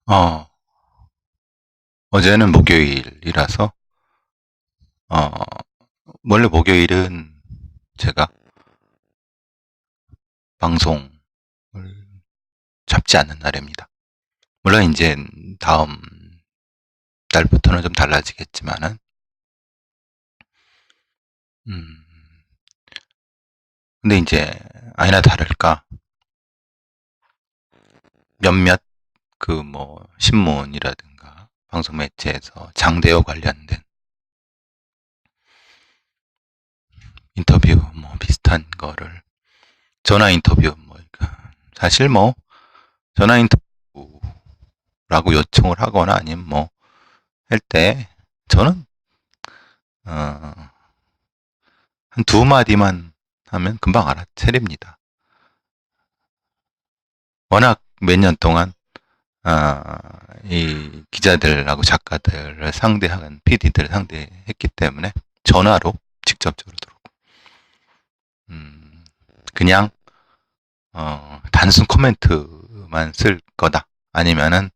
어, 어제는 목요일이라서, 어, 원래 목요일은 제가 방송을 잡지 않는 날입니다. 물론 이제 다음 달부터는 좀 달라지겠지만은, 음, 근데 이제 아니나 다를까 몇몇 그 뭐 신문이라든가 방송 매체에서 장대와 관련된 인터뷰 뭐 비슷한 거를 전화 인터뷰 뭐 사실 뭐 전화 인터뷰라고 요청을 하거나 아니면 뭐 할 때 저는 한 두 마디만 하면 금방 알아차립니다. 워낙 몇 년 동안 이 기자들하고 작가들을 상대하는 PD들을 상대했기 때문에 전화로 직접적으로 들어오고 그냥 단순 코멘트만 쓸 거다 아니면은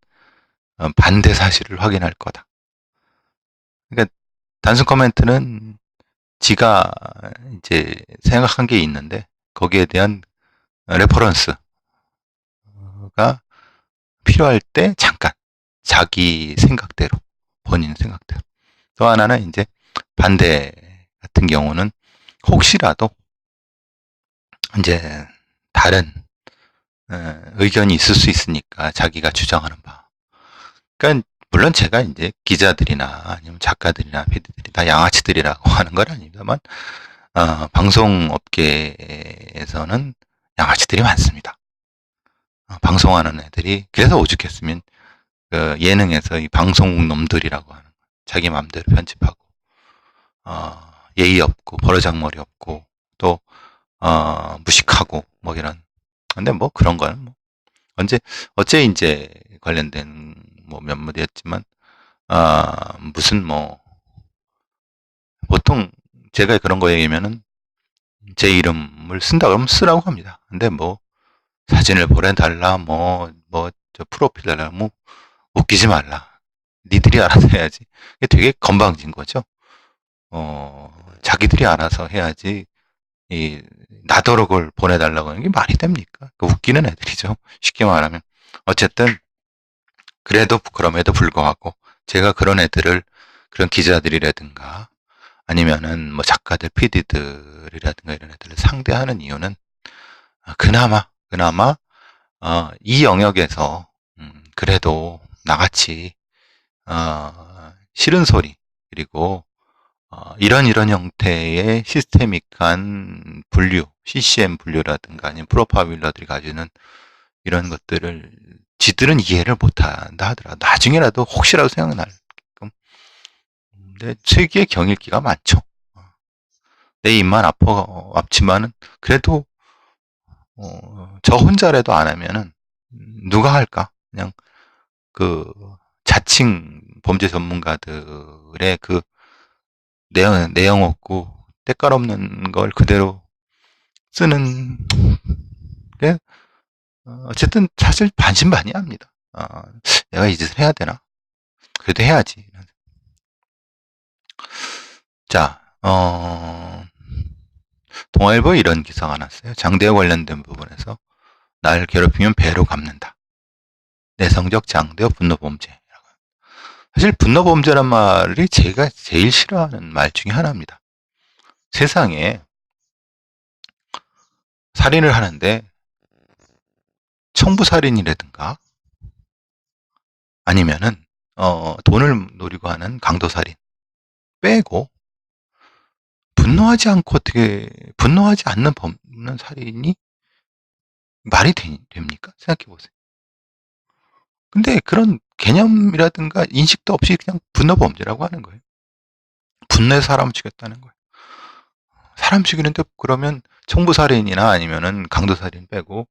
반대 사실을 확인할 거다. 그러니까 단순 코멘트는 지가 이제 생각한 게 있는데 거기에 대한 레퍼런스가 필요할 때 잠깐 자기 생각대로 본인 생각대로 또 하나는 이제 반대 같은 경우는 혹시라도 이제 다른 의견이 있을 수 있으니까 자기가 주장하는 바. 그러니까 물론 제가 이제 기자들이나 아니면 작가들이나 PD들이 다 양아치들이라고 하는 건 아닙니다만 방송업계에서는 양아치들이 많습니다. 방송하는 애들이 그래서 오죽했으면 그 예능에서 이 방송국 놈들이라고 하는 자기 마음대로 편집하고 예의 없고 버르장머리 없고 또 무식하고 뭐 이런 근데 뭐 그런 거는 뭐 언제 어째 이제 관련된 뭐 몇몇이었지만 무슨 뭐 보통 제가 그런 거 얘기하면은 제 이름을 쓴다 그러면 쓰라고 합니다. 근데 뭐 사진을 보내달라 뭐 저 프로필 달라 뭐 웃기지 말라. 니들이 알아서 해야지. 이게 되게 건방진 거죠. 자기들이 알아서 해야지. 이 나더러 보내달라고 하는 게 말이 됩니까? 웃기는 애들이죠. 쉽게 말하면. 어쨌든 그래도 그럼에도 불구하고 제가 그런 애들을 그런 기자들이라든가 아니면은 뭐 작가들, PD들이라든가 이런 애들을 상대하는 이유는 그나마 이 영역에서 그래도 나같이 싫은 소리 그리고 이런 형태의 시스테믹한 분류, CCM 분류라든가 아니면 프로파일러들이 가지는 이런 것들을 지들은 이해를 못한다 하더라도 나중에라도 혹시라도 생각날게끔 근데 세계의 경일기가 많죠. 내 입만 아프지만은 그래도 저 혼자라도 안 하면은 누가 할까? 그냥 그 자칭 범죄 전문가들의 그 내용 없고 때깔 없는 걸 그대로 쓰는 게 어쨌든 사실 반신반의합니다. 내가 이 짓을 해야 되나? 그래도 해야지. 자, 동아일보에 이런 기사가 났어요. 장대와 관련된 부분에서 날 괴롭히면 배로 갚는다. 내성적 장대와 분노범죄. 사실 분노범죄란 말이 제가 제일 싫어하는 말 중에 하나입니다. 세상에 살인을 하는데 청부살인이라든가 아니면은 돈을 노리고 하는 강도살인 빼고 분노하지 않는 범는 살인이 말이 됩니까? 생각해 보세요. 근데 그런 개념이라든가 인식도 없이 그냥 분노범죄라고 하는 거예요. 분노해서 사람을 죽였다는 거예요. 사람 죽이는데 그러면 청부살인이나 아니면은 강도살인 빼고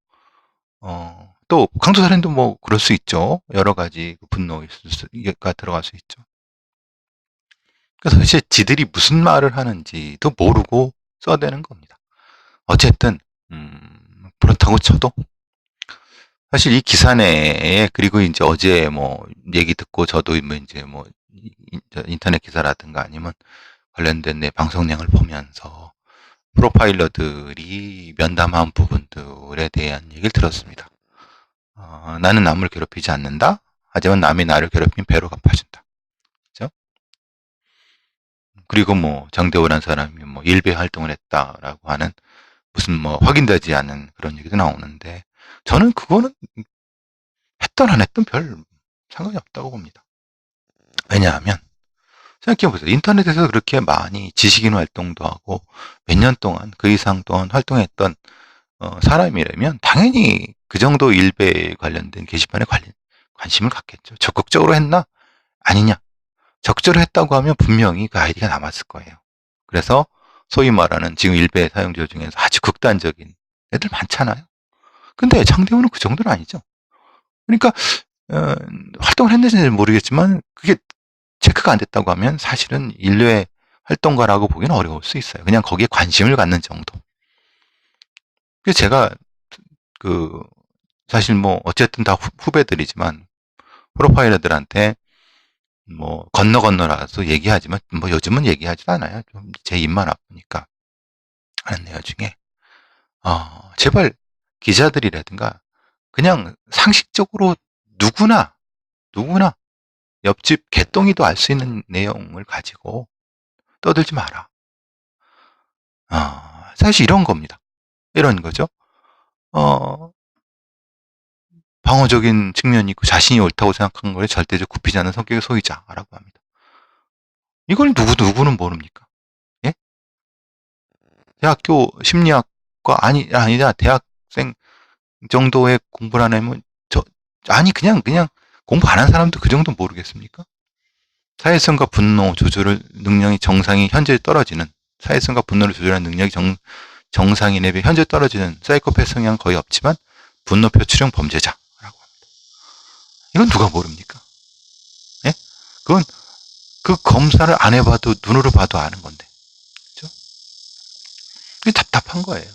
또 강도살인도 뭐 그럴 수 있죠. 여러 가지 분노가 들어갈 수 있죠. 그래서 사실 지들이 무슨 말을 하는지도 모르고 써대는 겁니다. 어쨌든 그렇다고 쳐도 사실 이 기사 내에, 그리고 이제 어제 뭐 얘기 듣고 저도 뭐 이제 뭐 인터넷 기사라든가 아니면 관련된 내 방송량을 보면서 프로파일러들이 면담한 부분들에 대한 얘기를 들었습니다. 나는 남을 괴롭히지 않는다. 하지만 남이 나를 괴롭히면 배로 갚아준다. 그죠? 그리고 뭐 장대호라는 사람이 뭐 일배 활동을 했다라고 하는 무슨 뭐 확인되지 않은 그런 얘기도 나오는데, 저는 그거는 했던 안 했던 별 상관이 없다고 봅니다. 왜냐하면 생각해보세요. 인터넷에서 그렇게 많이 지식인 활동도 하고 몇 년 동안 그 이상 동안 활동했던 사람이라면 당연히 그 정도 일배에 관련된 게시판에 관심을 갖겠죠. 적극적으로 했나? 아니냐? 적극적으로 했다고 하면 분명히 그 아이디가 남았을 거예요. 그래서 소위 말하는 지금 일배 사용자 중에서 아주 극단적인 애들 많잖아요. 근데 장대호는 그 정도는 아니죠. 그러니까 어, 활동을 했는지는 모르겠지만 그게 체크가 안 됐다고 하면 사실은 인류의 활동가라고 보기는 어려울 수 있어요. 그냥 거기에 관심을 갖는 정도. 그래서 제가 그 사실 뭐 어쨌든 다 후배들이지만 프로파일러들한테 뭐 건너라서 얘기하지만 뭐 요즘은 얘기하지도 않아요. 좀 제 입만 아프니까 하는 내용 중에 제발 기자들이라든가 그냥 상식적으로 누구나 옆집 개똥이도 알 수 있는 내용을 가지고 떠들지 마라. 사실 이런 겁니다. 이런 거죠. 어, 방어적인 측면이 있고 자신이 옳다고 생각하는 거에 절대적 굽히지 않는 성격의 소유자라고 합니다. 이걸 누구는 모릅니까? 예? 대학교 심리학과 아니냐 대학생 정도의 공부를 안 하면 그냥 공부 안 한 사람도 그 정도 모르겠습니까? 사회성과 분노 조절을 능력이 정상이 현재 떨어지는 사회성과 분노를 조절하는 능력이 정상인에 비해 현재 떨어지는 사이코패스 성향 거의 없지만 분노 표출형 범죄자라고 합니다. 이건 누가 모릅니까? 예? 그건 그 검사를 안 해봐도 눈으로 봐도 아는 건데, 그죠? 그게 답답한 거예요.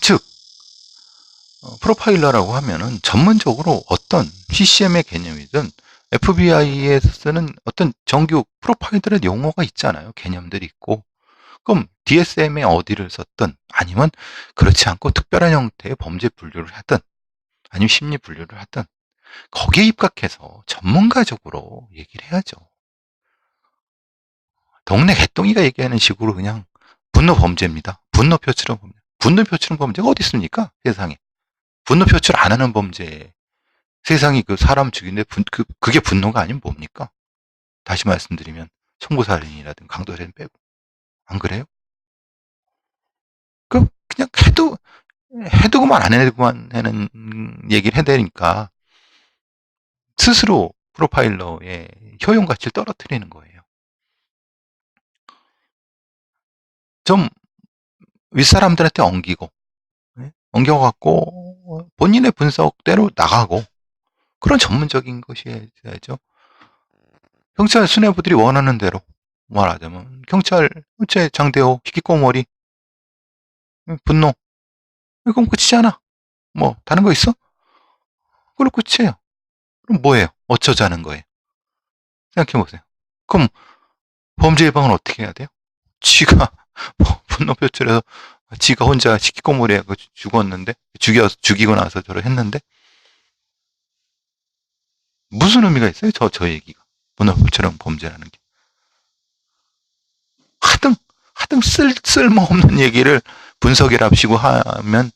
즉 프로파일러라고 하면은 전문적으로 어떤 PCM의 개념이든 FBI에서 쓰는 어떤 정규 프로파일러의 용어가 있잖아요. 개념들이 있고. 그럼 DSM에 어디를 썼든 아니면 그렇지 않고 특별한 형태의 범죄 분류를 하든 아니면 심리 분류를 하든 거기에 입각해서 전문가적으로 얘기를 해야죠. 동네 개똥이가 얘기하는 식으로 그냥 분노 범죄입니다. 분노 표출은 범죄. 분노 표출은 범죄가 어디 있습니까? 세상에. 분노 표출 안 하는 범죄. 세상이 그 사람 죽이는데 그게 분노가 아니면 뭡니까? 다시 말씀드리면 청부살인이라든 강도살인 빼고. 안 그래요? 그냥 해두고만 안 해두고만 하는 얘기를 해대니까 스스로 프로파일러의 효용 가치를 떨어뜨리는 거예요. 좀 윗사람들한테 엉기고, 엉겨갖고 본인의 분석대로 나가고 그런 전문적인 것이 있어야죠. 경찰 수뇌부들이 원하는 대로 말하자면 경찰 어째 장대호 히키코모리 분노 그럼 끝이잖아. 뭐 다른 거 있어? 그걸로 끝이에요. 그럼 뭐예요? 어쩌자는 거예요? 생각해보세요. 그럼 범죄 예방은 어떻게 해야 돼요? 지가 분노 표출해서 지가 혼자 히키코모리 죽었는데 죽이고 나서 저를 했는데 무슨 의미가 있어요? 저 얘기가 분노 표출형 범죄라는 게 하등 쓸모없는 얘기를 분석이랍시고 하면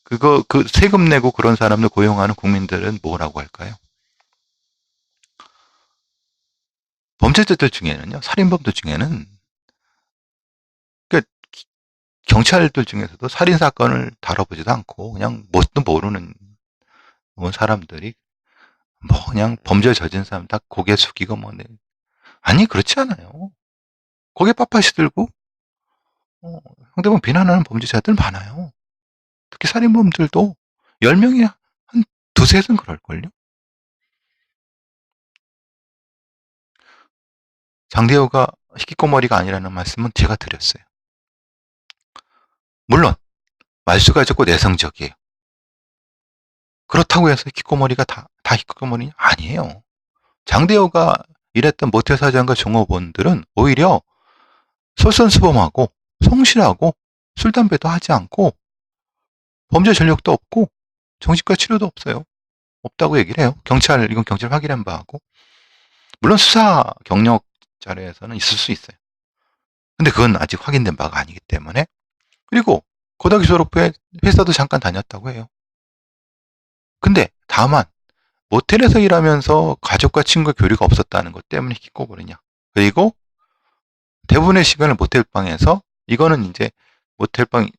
그 세금 내고 그런 사람들 고용하는 국민들은 뭐라고 할까요? 범죄자들 중에는요, 살인범들 중에는, 그러니까 경찰들 중에서도 살인 사건을 다뤄보지도 않고 그냥 뭣도 모르는 사람들이 뭐 그냥 범죄 저진 사람 다 고개 숙이고 뭐 아니 그렇지 않아요. 고개 빳빳이 들고 상대방 비난하는 범죄자들 많아요. 특히 살인범들도 10명이 한 두셋은 그럴걸요. 장대호가 히키코머리가 아니라는 말씀은 제가 드렸어요. 물론 말수가 적고 내성적이에요. 그렇다고 해서 히키코모리가 다 히키코모리 아니에요. 장대호가 일했던 모태사장과 종업원들은 오히려 솔선수범하고 성실하고 술, 담배도 하지 않고 범죄 전력도 없고 정신과 치료도 없어요. 없다고 얘기를 해요. 이건 경찰 확인한 바하고. 물론 수사 경력 자료에서는 있을 수 있어요. 근데 그건 아직 확인된 바가 아니기 때문에. 그리고 고등학교 졸업 후에 회사도 잠깐 다녔다고 해요. 근데 다만 모텔에서 일하면서 가족과 친구와 교류가 없었다는 것 때문에 히키코모리냐. 그리고 대부분의 시간을 모텔방에서, 이거는 이제 모텔방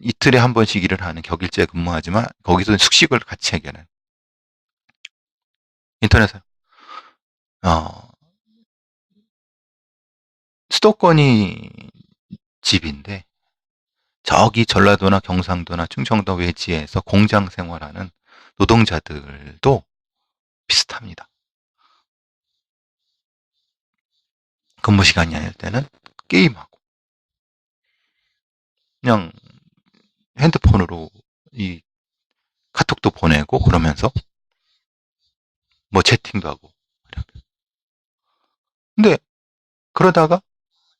이틀에 한 번씩 일을 하는 격일제 근무하지만 거기서 숙식을 같이 해결하는, 인터넷에 수도권이 집인데 저기 전라도나 경상도나 충청도 외지에서 공장 생활하는 노동자들도 비슷합니다. 근무 시간이 아닐 때는 게임하고 그냥 핸드폰으로 이 카톡도 보내고 그러면서 뭐 채팅도 하고. 근데 그러다가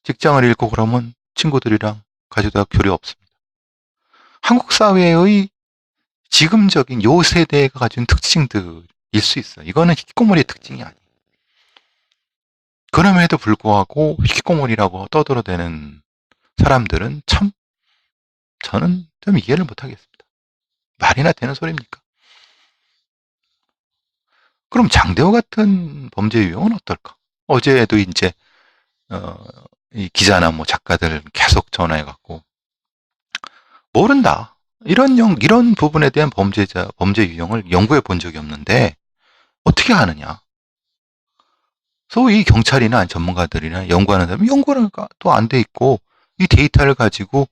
직장을 잃고 그러면 친구들이랑 가족들과 교류 없습니다. 한국 사회의 지금적인 요 세대가 가진 특징들일 수 있어요. 이거는 히키코모리의 특징이 아니에요. 그럼에도 불구하고 히키코모리라고 떠들어대는 사람들은 참, 저는 좀 이해를 못하겠습니다. 말이나 되는 소리입니까? 그럼 장대호 같은 범죄 유형은 어떨까? 어제도 이제 어, 이 기자나 뭐 작가들 계속 전화해갖고 모른다. 이런 부분에 대한 범죄 유형을 연구해 본 적이 없는데 어떻게 아느냐? 소위 경찰이나 전문가들이나 연구하는 사람이 연구가 또 안 돼 있고 이 데이터를 가지고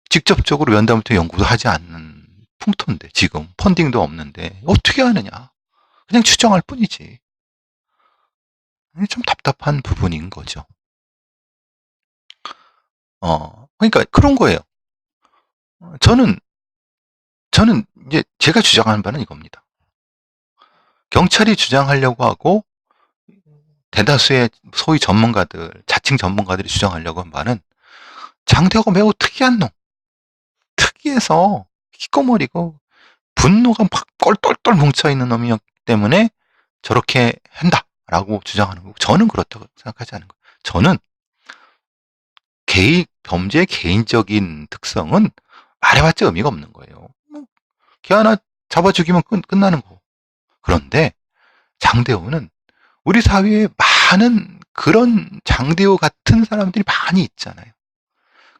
직접적으로 면담부터 연구도 하지 않는 풍토인데, 지금 펀딩도 없는데 어떻게 아느냐? 그냥 추정할 뿐이지. 좀 답답한 부분인 거죠. 그러니까 그런 거예요. 저는 이제 제가 주장하는 바는 이겁니다. 경찰이 주장하려고 하고 대다수의 소위 전문가들, 자칭 전문가들이 주장하려고 한 바는 장대호가 매우 특이한 놈, 특이해서 희꺼머리고 분노가 막 똘똘똘 뭉쳐있는 놈이었기 때문에 저렇게 한다라고 주장하는 거고, 저는 그렇다고 생각하지 않은 거예요. 저는 범죄의 개인적인 특성은 말해봤자 의미가 없는 거예요. 걔 하나 잡아 죽이면 끝나는 거고. 그런데 장대호는 우리 사회에 많은 그런 장대호 같은 사람들이 많이 있잖아요.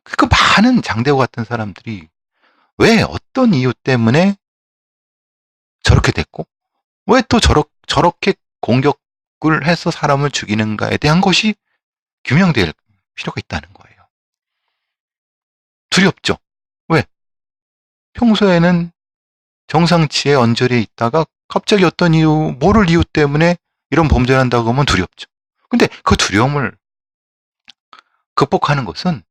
그 많은 장대호 같은 사람들이 왜 어떤 이유 때문에 저렇게 됐고 왜 또 저렇게 공격을 해서 사람을 죽이는가에 대한 것이 규명될 필요가 있다는 거예요. 두렵죠. 왜? 평소에는 정상치에 언저리에 있다가 갑자기 어떤 이유, 모를 이유 때문에 이런 범죄를 한다고 하면 두렵죠. 근데 그 두려움을 극복하는 것은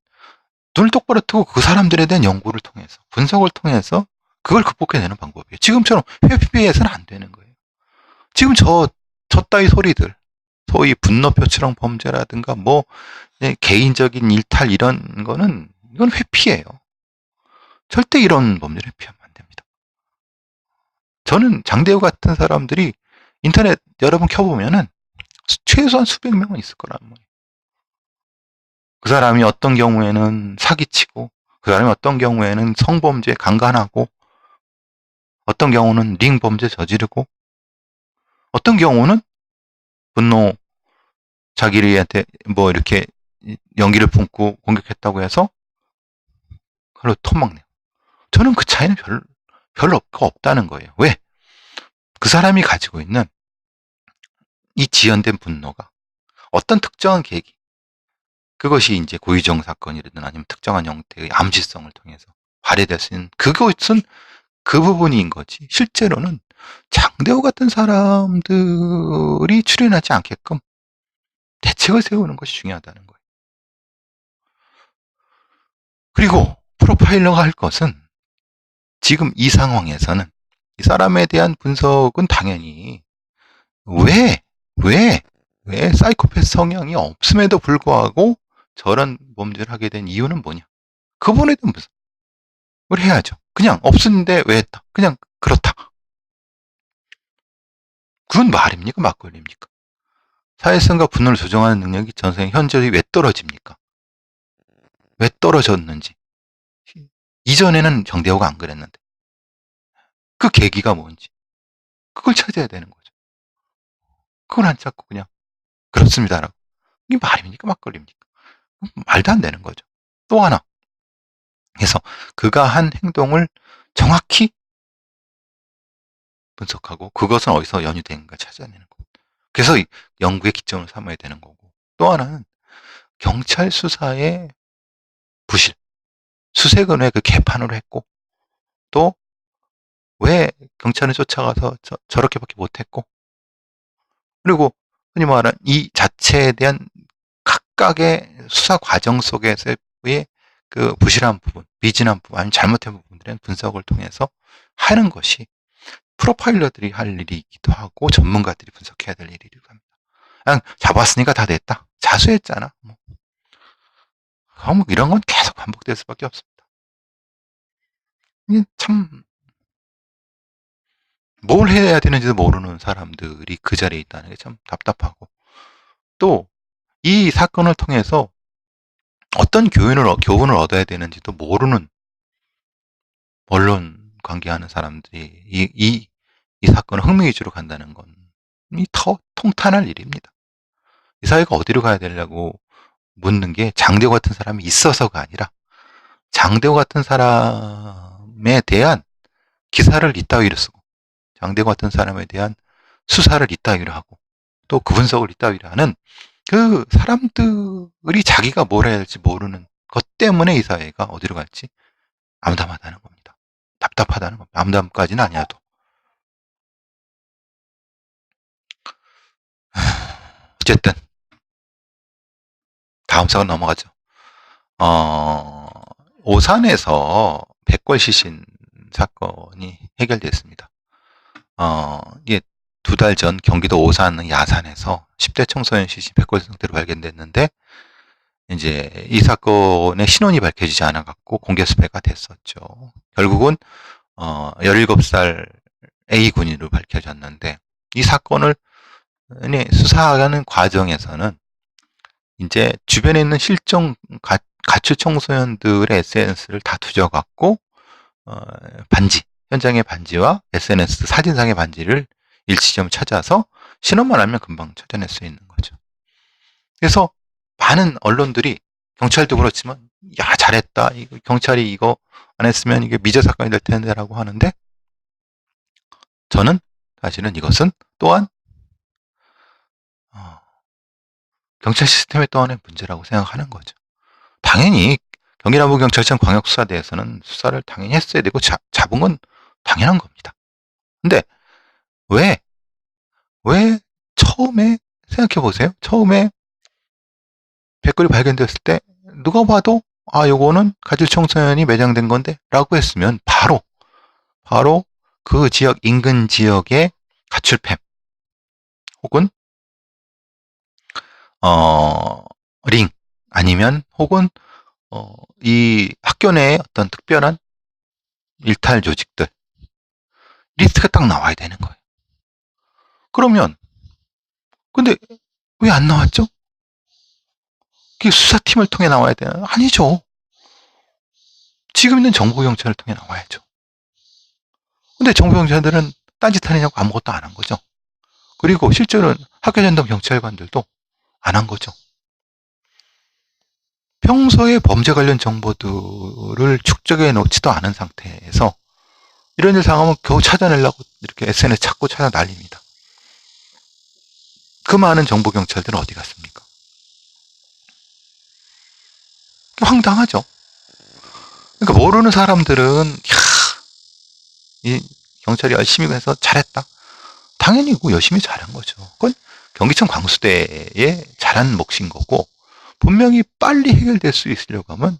눈을 똑바로 뜨고 그 사람들에 대한 연구를 통해서, 분석을 통해서 그걸 극복해내는 방법이에요. 지금처럼 회피해서는 안 되는 거예요. 지금 저 따위 소리들, 소위 분노 표출형 범죄라든가 뭐 개인적인 일탈 이런 거는, 이건 회피예요. 절대 이런 범죄를 회피하면 안 됩니다. 저는 장대호 같은 사람들이 인터넷 여러분 켜보면은 최소한 수백 명은 있을 거라는 거예요. 그 사람이 어떤 경우에는 사기치고, 그 사람이 어떤 경우에는 성범죄 강간하고, 어떤 경우는 링 범죄 저지르고, 어떤 경우는 분노 자기한테 뭐 이렇게 연기를 품고 공격했다고 해서 그걸로 토막내요. 저는 그 차이는 별로 없다는 거예요. 왜? 그 사람이 가지고 있는 이 지연된 분노가 어떤 특정한 계기, 그것이 이제 고의정 사건이든 아니면 특정한 형태의 암시성을 통해서 발휘될 수 있는, 그것은 그 부분인 거지. 실제로는 장대호 같은 사람들이 출연하지 않게끔 대책을 세우는 것이 중요하다는 거예요. 그리고 프로파일러가 할 것은 지금 이 상황에서는 이 사람에 대한 분석은 당연히 왜 사이코패스 성향이 없음에도 불구하고 저런 범죄를 하게 된 이유는 뭐냐? 그분에 대한 분석을 해야죠. 그냥 없었는데 왜 했다? 그냥 그렇다. 그건 말입니까? 막걸리입니까? 사회성과 분노를 조정하는 능력이 전생에 현저히 왜 떨어집니까? 왜 떨어졌는지. 이전에는 정대호가 안 그랬는데. 그 계기가 뭔지. 그걸 찾아야 되는 거죠. 그걸 안 찾고 그냥 그렇습니다라고. 이게 말입니까? 막걸리입니까? 말도 안 되는 거죠. 또 하나. 그래서 그가 한 행동을 정확히 분석하고 그것은 어디서 연유된가 찾아내는 거고. 그래서 연구의 기점을 삼아야 되는 거고. 또 하나는 경찰 수사의 부실. 수색은 왜 그 개판으로 했고 또 왜 경찰을 쫓아가서 저렇게밖에 못했고 그리고 흔히 말하는 이 자체에 대한 각각의 수사 과정 속에서의 그 부실한 부분, 미진한 부분, 아니면 잘못된 부분들의 분석을 통해서 하는 것이 프로파일러들이 할 일이기도 하고 전문가들이 분석해야 될 일이기도 합니다. 그냥 잡았으니까 다 됐다. 자수했잖아. 뭐 이런 건 계속 반복될 수밖에 없습니다. 참 뭘 해야 되는지도 모르는 사람들이 그 자리에 있다는 게 참 답답하고 또 이 사건을 통해서 어떤 교훈을 얻어야 되는지도 모르는 언론 관계하는 사람들이 이 사건을 흥미 위주로 간다는 건 더 통탄할 일입니다. 이 사회가 어디로 가야 되려고 묻는 게 장대호 같은 사람이 있어서가 아니라 장대호 같은 사람에 대한 기사를 이따위로 쓰고 장대호 같은 사람에 대한 수사를 이따위로 하고 또 그 분석을 이따위로 하는 그 사람들이 자기가 뭘 해야 할지 모르는 것 때문에 이 사회가 어디로 갈지 암담하다는 겁니다. 답답하다는 겁니다. 암담까지는 아니어도. 어쨌든 다음 사건 넘어가죠. 오산에서 백골 시신 사건이 해결됐습니다. 이게 2달 전 경기도 오산 야산에서 10대 청소년 시신 백골 상태로 발견됐는데 이제 이 사건의 신원이 밝혀지지 않아 갖고 공개 수배가 됐었죠. 결국은 17살 A 군인으로 밝혀졌는데 이 사건을 수사하는 과정에서는 이제 주변에 있는 실종 가출 청소년들의 SNS를 다 뒤져갖고 반지, 현장의 반지와 SNS 사진상의 반지를 일치점 찾아서 신원만 알면 금방 찾아낼 수 있는 거죠. 그래서 많은 언론들이 경찰도 그렇지만 야 잘했다, 경찰이 이거 안 했으면 이게 미제 사건이 될 텐데라고 하는데 저는 사실은 이것은 또한 경찰 시스템의 또 하나의 문제라고 생각하는 거죠. 당연히 경기남부경찰청 광역수사대에서는 수사를 당연히 했어야 되고 잡은 건 당연한 겁니다. 근데 왜 처음에 생각해 보세요. 처음에 백골이 발견됐을 때 누가 봐도 요거는 가출 청소년이 매장된 건데 라고 했으면 바로 그 지역 인근 지역의 가출팸 혹은 링 아니면 혹은 이 학교 내에 어떤 특별한 일탈 조직들 리스트가 딱 나와야 되는 거예요. 그러면 근데 왜 안 나왔죠? 그게 수사팀을 통해 나와야 되나? 아니죠. 지금 있는 정보경찰을 통해 나와야죠. 근데 정보경찰들은 딴짓 하느냐고 아무것도 안 한 거죠. 그리고 실제로는 학교 전담 경찰관들도 안 한 거죠. 평소에 범죄 관련 정보들을 축적해 놓지도 않은 상태에서 이런 일 상하면 겨우 찾아내려고 이렇게 SNS 찾고 찾아 날립니다. 그 많은 정보 경찰들은 어디 갔습니까? 황당하죠. 그러니까 모르는 사람들은 이 경찰이 열심히 해서 잘했다. 당연히 열심히 잘한 거죠. 그건 경기청 광수대에 잘한 몫인 거고 분명히 빨리 해결될 수 있으려고 하면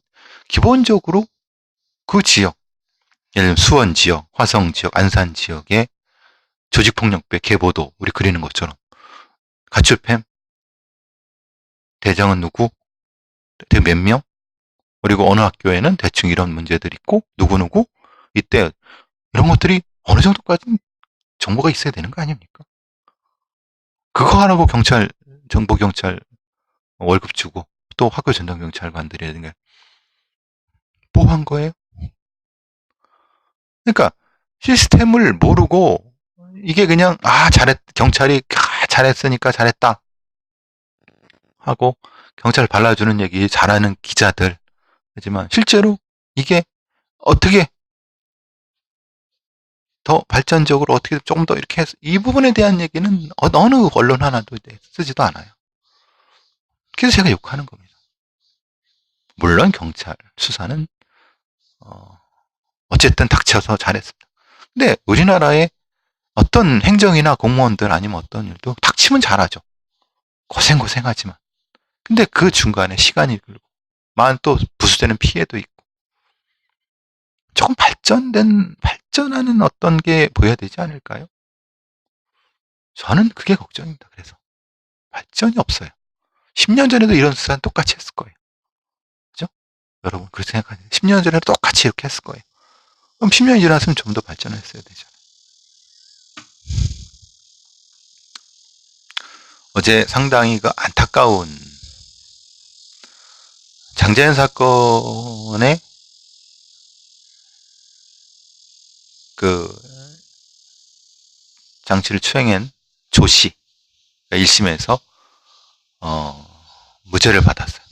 기본적으로 그 지역 예를 들면 수원 지역, 화성 지역, 안산 지역의 조직폭력배 계보도 우리 그리는 것처럼 가출팸, 대장은 누구, 몇 명, 그리고 어느 학교에는 대충 이런 문제들이 있고 누구누구 이때 이런 것들이 어느 정도까지 정보가 있어야 되는 거 아닙니까? 그거 하라고 경찰, 정보경찰 월급 주고 또 학교 전담경찰관들이라든가 뭐 한 거예요? 그러니까 시스템을 모르고 이게 그냥 경찰이 잘했으니까 잘했다 하고 경찰 발라주는 얘기 잘하는 기자들 하지만 실제로 이게 어떻게 더 발전적으로 어떻게 조금 더 이렇게 해서 이 부분에 대한 얘기는 어느 언론 하나도 쓰지도 않아요. 그래서 제가 욕하는 겁니다. 물론 경찰 수사는 어쨌든 닥쳐서 잘했습니다. 근데 우리나라의 어떤 행정이나 공무원들 아니면 어떤 일도 닥치면 잘하죠. 고생하지만. 근데 그 중간에 시간이 걸리고 또 부수되는 피해도 있고 조금 발전하는 어떤 게 보여야 되지 않을까요? 저는 그게 걱정입니다. 그래서 발전이 없어요. 10년 전에도 이런 수사는 똑같이 했을 거예요. 그죠? 여러분 그렇게 생각하세요. 10년 전에도 똑같이 이렇게 했을 거예요. 그럼 10년이 지났으면 좀 더 발전했어야 되죠. 어제 상당히 그 안타까운 장자연 사건의 그 장치를 추행한 조 씨, 1심에서 무죄를 받았어요.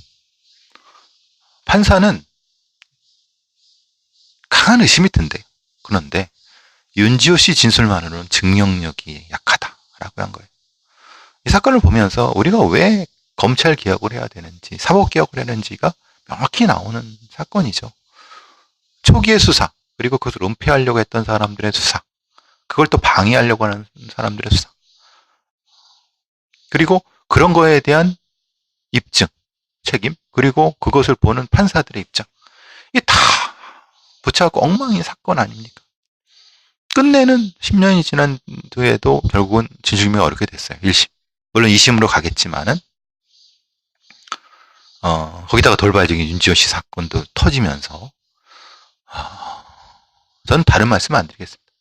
판사는 강한 의심이 든대요. 그런데 윤지호 씨 진술만으로는 증명력이 약하다라고 한 거예요. 이 사건을 보면서 우리가 왜 검찰 개혁을 해야 되는지, 사법 개혁을 해야 되는지가 명확히 나오는 사건이죠. 초기의 수사, 그리고 그것을 은폐하려고 했던 사람들의 수사, 그걸 또 방해하려고 하는 사람들의 수사, 그리고 그런 거에 대한 입증, 책임, 그리고 그것을 보는 판사들의 입장, 이게 다 붙여갖고 엉망인 사건 아닙니까? 끝내는 10년이 지난 뒤에도 결국은 진실규명이 어렵게 됐어요. 1심. 물론 2심으로 가겠지만은 거기다가 돌발적인 윤지호 씨 사건도 터지면서 저는 다른 말씀 안 드리겠습니다.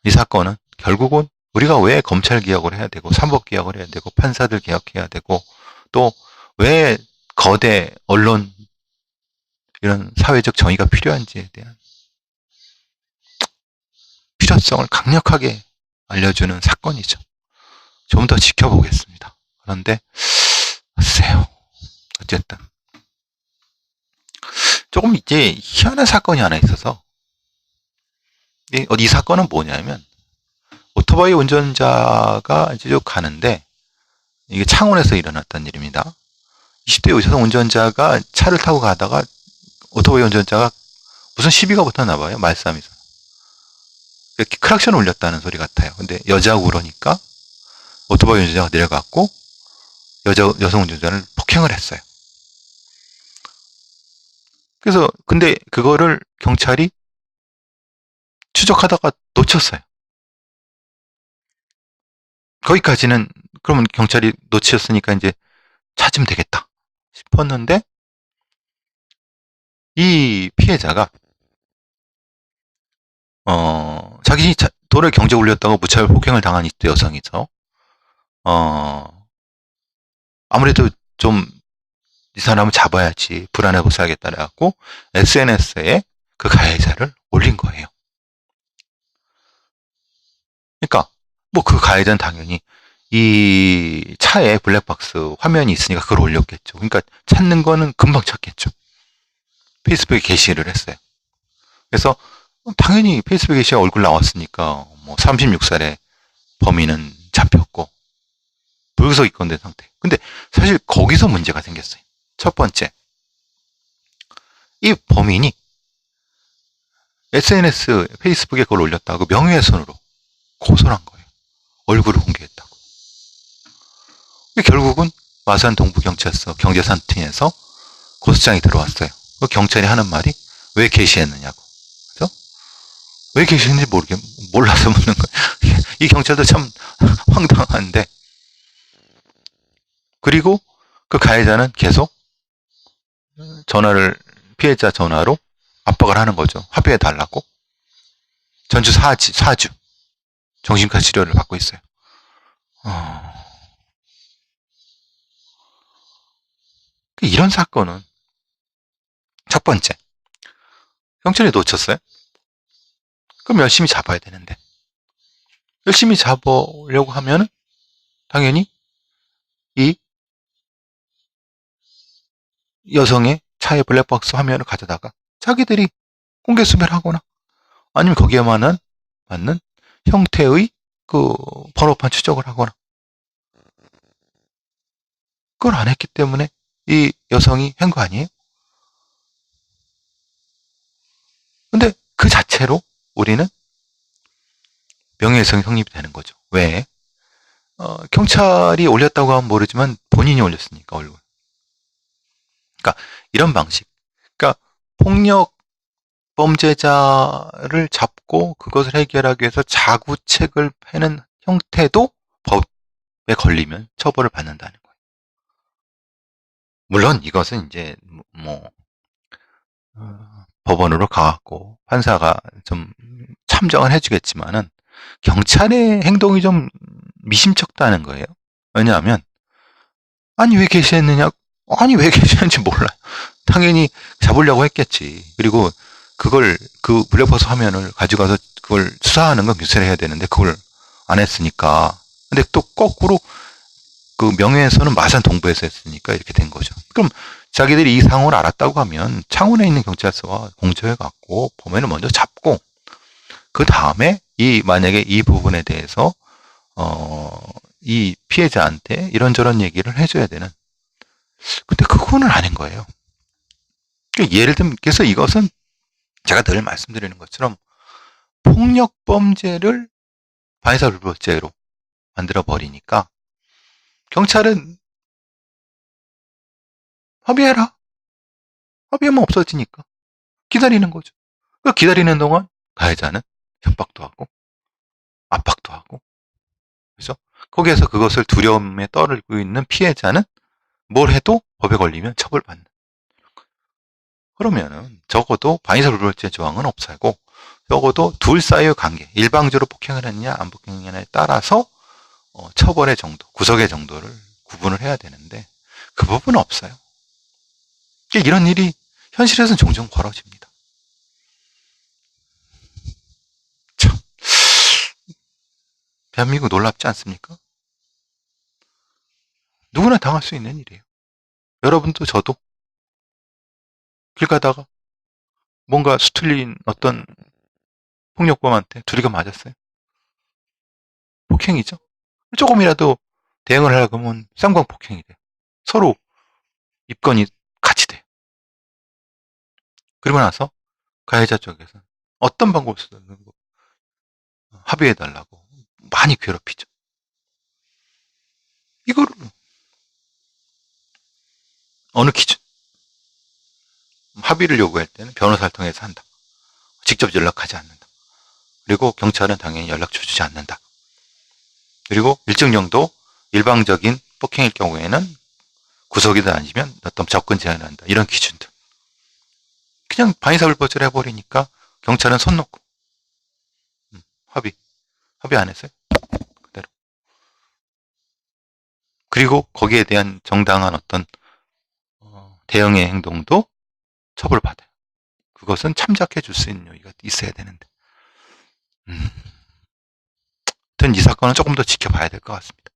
이 사건은 결국은 우리가 왜 검찰 개혁을 해야 되고 사법 개혁을 해야 되고 판사들 개혁해야 되고 또 왜 거대 언론 이런 사회적 정의가 필요한지에 대한 필요성을 강력하게 알려주는 사건이죠. 좀 더 지켜보겠습니다. 그런데 글쎄요. 어쨌든 조금 이제 희한한 사건이 하나 있어서 이 사건은 뭐냐면 오토바이 운전자가 이제 쭉 가는데 이게 창원에서 일어났던 일입니다. 20대 여성 운전자가 차를 타고 가다가 오토바이 운전자가 무슨 시비가 붙었나 봐요. 말싸움에서. 이렇게 크락션을 울렸다는 소리 같아요. 근데 여자고 그러니까 오토바이 운전자가 내려갔고 여성 운전자를 폭행을 했어요. 그래서 근데 그거를 경찰이 추적하다가 놓쳤어요. 거기까지는 그러면 경찰이 놓쳤으니까 이제 찾으면 되겠다 싶었는데 이 피해자가 자기 돌에 경제 올렸다고 무차별 폭행을 당한 20대 여성이죠. 아무래도 좀 이 사람을 잡아야지 불안하고 살겠다 그래갖고 SNS에 그 가해자를 올린 거예요. 그러니까 뭐 그 가해자는 당연히 이 차에 블랙박스 화면이 있으니까 그걸 올렸겠죠. 그러니까 찾는 거는 금방 찾겠죠. 페이스북에 게시를 했어요. 그래서 당연히 페이스북에 게시가 얼굴 나왔으니까 뭐 36살의 범인은 잡혔고 불구속 입건된 상태. 근데 사실 거기서 문제가 생겼어요. 첫 번째, 이 범인이 SNS, 페이스북에 그걸 올렸다고 명예훼손으로 고소를 한 거예요. 얼굴을 공개했다고. 결국은 마산 동부경찰서 경제산팀에서 고소장이 들어왔어요. 그 경찰이 하는 말이 왜 게시했느냐고. 그래서 왜 계시는지 몰라서 묻는 거예요. 이 경찰도 참 황당한데. 그리고 그 가해자는 계속 피해자 전화로 압박을 하는 거죠. 합의해 달라고. 전주 사주. 정신과 치료를 받고 있어요. 이런 사건은 첫 번째, 경찰이 놓쳤어요. 그럼 열심히 잡아야 되는데, 열심히 잡으려고 하면 당연히 이 여성의 차의 블랙박스 화면을 가져다가 자기들이 공개 수배를 하거나 아니면 거기에만 맞는 형태의 그 번호판 추적을 하거나, 그걸 안 했기 때문에 이 여성이 한 거 아니에요? 근데 그 자체로 우리는 명예훼손이 성립이 되는 거죠. 왜? 경찰이 올렸다고 하면 모르지만 본인이 올렸으니까, 얼굴. 그러니까 이런 방식. 그러니까 폭력 범죄자를 잡고 그것을 해결하기 위해서 자구책을 패는 형태도 법에 걸리면 처벌을 받는다는 거예요. 물론 이것은 이제 법원으로 가갖고 판사가 좀 참정을 해주겠지만은 경찰의 행동이 좀 미심쩍다는 거예요. 왜냐하면 아니 왜 게시했느냐? 아니 왜 게시했는지 몰라요. 당연히 잡으려고 했겠지. 그리고 그 블랙박스 화면을 가져가서 그걸 수사하는 건 교체를 해야 되는데 그걸 안 했으니까. 근데 또 거꾸로 그 명예훼손은 마산 동부에서 했으니까 이렇게 된 거죠. 그럼 자기들이 이 상황을 알았다고 하면 창원에 있는 경찰서와 공조해 갖고 범인을 먼저 잡고 그 다음에 만약에 이 부분에 대해서 이 피해자한테 이런저런 얘기를 해줘야 되는. 근데 그거는 아닌 거예요. 예를 들면 그래서 이것은 제가 늘 말씀드리는 것처럼 폭력범죄를 반의사불법죄로 만들어 버리니까 경찰은 합의해라. 합의하면 없어지니까 기다리는 거죠. 그 기다리는 동안 가해자는 협박도 하고 압박도 하고, 그래서 거기에서 그것을 두려움에 떨고 있는 피해자는 뭘 해도 법에 걸리면 처벌받는. 그러면은 적어도 반의사불법죄 조항은 없애고 적어도 둘 사이의 관계, 일방적으로 폭행을 했냐 안 폭행했냐에 따라서 처벌의 정도, 구속의 정도를 구분을 해야 되는데 그 부분은 없어요. 이런 일이 현실에서는 종종 벌어집니다. 참, 대한민국 놀랍지 않습니까? 누구나 당할 수 있는 일이에요. 여러분도 저도 길 가다가 뭔가 수틀린 어떤 폭력범한테 두리가 맞았어요. 폭행이죠. 조금이라도 대응을 하려고 하면 쌍방폭행이 돼요. 서로 입건이 같이 돼요. 그리고 나서 가해자 쪽에서 어떤 방법을 쓰든 합의해달라고 많이 괴롭히죠. 이거를 어느 기준? 합의를 요구할 때는 변호사를 통해서 한다. 직접 연락하지 않는다. 그리고 경찰은 당연히 연락처 주지 않는다. 그리고 일정 정도 일방적인 폭행일 경우에는 구속이든 아니면 어떤 접근 제한을 한다. 이런 기준들. 그냥 반의사불법죄를 해버리니까 경찰은 손 놓고 합의 안 했어요. 그대로. 그리고 거기에 대한 정당한 어떤 대응의 행동도 처벌받아요. 그것은 참작해 줄 수 있는 여유가 있어야 되는데. 하여튼 이 사건은 조금 더 지켜봐야 될 것 같습니다.